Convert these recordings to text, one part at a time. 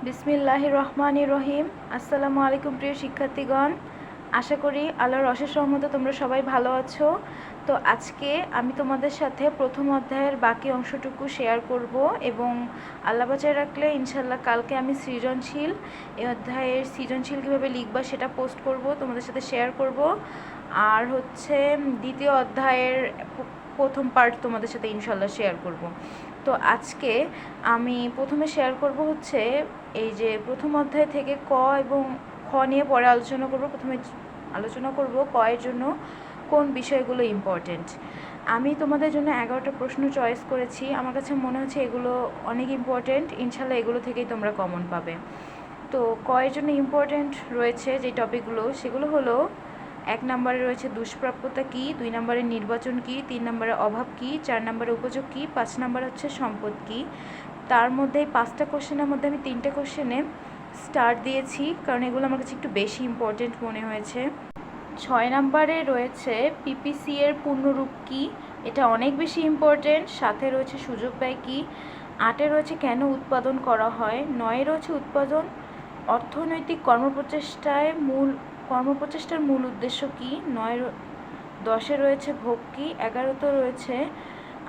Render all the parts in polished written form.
বিসমিল্লাহির রহমানির রহিম। আসসালামু আলাইকুম প্রিয় শিক্ষার্থীগণ, আশা করি আল্লাহর অশেষ রহমতে তোমরা সবাই ভালো আছো। তো আজকে আমি তোমাদের সাথে প্রথম অধ্যায়ের বাকি অংশটুকু শেয়ার করব এবং আল্লাহ বাঁচায় রাখলে ইনশাল্লাহ কালকে আমি সৃজনশীল এই অধ্যায়ের সৃজনশীল কীভাবে লিখবা সেটা পোস্ট করব, তোমাদের সাথে শেয়ার করব। আর হচ্ছে দ্বিতীয় অধ্যায়ের প্রথম পার্ট তোমাদের সাথে ইনশাল্লাহ শেয়ার করব। তো আজকে আমি প্রথমে শেয়ার করব হচ্ছে এই যে প্রথম অধ্যায় থেকে ক এবং খ নিয়ে পরে আলোচনা করব। প্রথমে আলোচনা করব ক এর জন্য কোন বিষয়গুলো ইম্পর্টেন্ট। আমি তোমাদের জন্য 11টা প্রশ্ন চয়েস করেছি। আমার কাছে মনে হচ্ছে এগুলো অনেক ইম্পর্টেন্ট, ইনশাল্লাহ এগুলো থেকেই তোমরা কমন পাবে। তো ক এর জন্য ইম্পর্টেন্ট রয়েছে যে টপিকগুলো, সেগুলো হলো 1 নম্বরে রয়েছে দুষ্প্রাপ্যতা কী, 2 নম্বরে নির্বাচন কী, 3 নম্বরে অভাব কী, 4 নম্বরে উপযোগ কী, 5 নম্বর হচ্ছে সম্পদ কী। তার মধ্যে এই 5টা কোশ্চেনের মধ্যে আমি 3টে কোশ্চেনে স্টার দিয়েছি, কারণ এগুলো আমার কাছে একটু বেশি ইম্পর্টেন্ট মনে হয়েছে। 6 নম্বরে রয়েছে পিপিসি এর পূর্ণরূপ কী, এটা অনেক বেশি ইম্পর্টেন্ট। 7-এ রয়েছে সুযোগ ব্যয় কী, 8-এ রয়েছে কেন উৎপাদন করা হয়, 9-এ রয়েছে উৎপাদন অর্থনৈতিক কর্মপ্রচেষ্টার মূল উদ্দেশ্য কী, 10-এ রয়েছে ভোগ কী, 11-তে রয়েছে,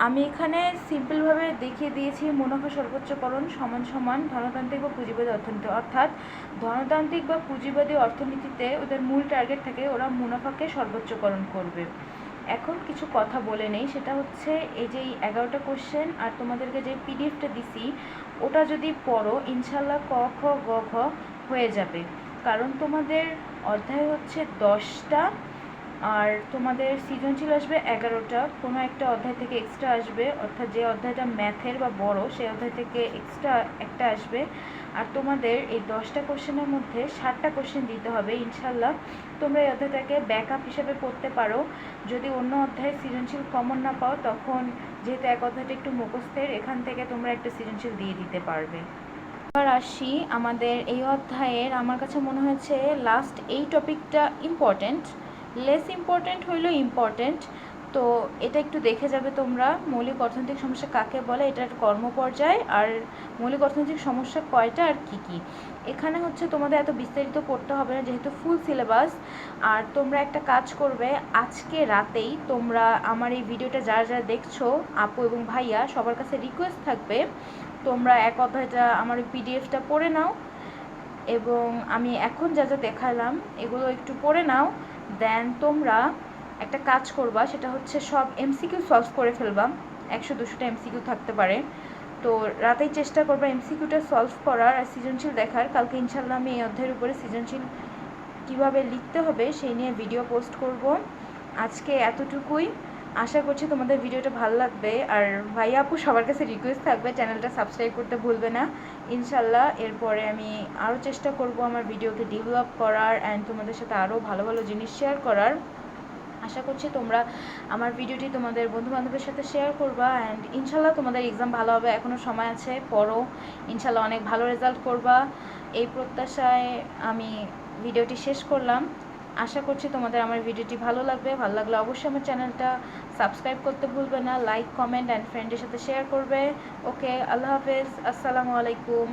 আমি এখানে সিম্পলভাবে দেখিয়ে দিয়েছি মুনাফা সর্বোচ্চকরণ সমান সমান ধনতান্ত্রিক বা পুঁজিবাদী অর্থনীতি। অর্থাৎ ধনতান্ত্রিক বা পুঁজিবাদী অর্থনীতিতে ওদের মূল টার্গেট থাকে ওরা মুনাফাকে সর্বোচ্চকরণ করবে। এখন কিছু কথা বলে নেই, সেটা হচ্ছে এই যে 11টা কোশ্চেন আর তোমাদেরকে যে পিডিএফটা দিছি ওটা যদি পড়ো ইনশাল্লাহ ক খ গ ঘ হয়ে যাবে। কারণ তোমাদের অধ্যায় হচ্ছে 10টা আর তোমাদের সৃজনশীল আসবে 11টা, কোনো একটা অধ্যায় থেকে এক্সট্রা আসবে, অর্থাৎ যে অধ্যায়টা ম্যাথের বা বড় সেই অধ্যায় থেকে এক্সট্রা একটা আসবে। আর তোমাদের এই 10টা কোশ্চেনের মধ্যে 7টা কোশ্চেন দিতে হবে। ইনশাল্লাহ তোমরা এই অধ্যায়টাকে ব্যাকআপ হিসেবে পড়তে পারো। যদি অন্য অধ্যায়ে সৃজনশীল কমন না পাও, তখন যেহেতু এক অধ্যায়টা একটু মুখস্থের, এখান থেকে তোমরা একটা সৃজনশীল দিয়ে দিতে পারবে। এবার আসি আমাদের এই অধ্যায়ের, আমার কাছে মনে হয়েছে লাস্ট এই টপিকটা ইম্পর্টেন্ট, লেস ইম্পর্টেন্ট হইলেও ইম্পর্টেন্ট। তো এটা একটু দেখে যাবে তোমরা। মৌলিক অর্থনৈতিক সমস্যা কাকে বলে, এটার কর্মপর্যায়, আর মৌলিক অর্থনৈতিক সমস্যা কয়টা আর কি কি। এখানে হচ্ছে তোমাদের এত বিস্তারিত পড়তে হবে না যেহেতু ফুল সিলেবাস। আর তোমরা একটা কাজ করবে, আজকে রাতেই তোমরা আমার এই ভিডিওটা যারা যারা দেখছো আপু এবং ভাইয়া সবার কাছে রিকোয়েস্ট থাকবে তোমরা এক অধ্যায়টা আমার ওই পিডিএফটা পড়ে নাও এবং আমি এখন যা যা দেখালাম এগুলো একটু পড়ে নাও। দেন তোমরা একটা কাজ করবা, সেটা হচ্ছে সব এমসিকিউ সলভ করে ফেলবা। 100-200টা এমসিকিউ থাকতে পারে। তো রাতেই চেষ্টা করবা এমসিকিউটা সলভ করার আর সৃজনশীল দেখার। কালকে ইনশাল্লাহ আমি এই অধ্যায়ের উপরে সৃজনশীল কীভাবে লিখতে হবে সেই নিয়ে ভিডিও পোস্ট করব। আজকে এতটুকুই, আশা করছি তোমাদের ভিডিওটা ভালো লাগবে। আর ভাইয়া আপু সবার কাছে রিকোয়েস্ট থাকবে চ্যানেলটা সাবস্ক্রাইব করতে ভুলবে না ইনশাল্লাহ। এরপরে আমি আরও চেষ্টা করব আমার ভিডিওকে ডেভেলপ করার অ্যান্ড তোমাদের সাথে আরও ভালো ভালো জিনিস শেয়ার করার। আশা করছি তোমরা আমার ভিডিওটি তোমাদের বন্ধুবান্ধবের সাথে শেয়ার করবা অ্যান্ড ইনশাল্লাহ তোমাদের এক্সাম ভালো হবে, এখনও সময় আছে, পড়ো, ইনশাল্লাহ অনেক ভালো রেজাল্ট করবা এই প্রত্যাশায় আমি ভিডিওটি শেষ করলাম। আশা করছি তোমাদের আমার ভিডিওটি ভালো লাগবে। ভালো লাগলে অবশ্যই আমার চ্যানেলটা সাবস্ক্রাইব করতে ভুলবে না, লাইক কমেন্ট অ্যান্ড ফ্রেন্ডের সাথে শেয়ার করবে। ওকে, আল্লাহ হাফেজ, আসসালামু আলাইকুম।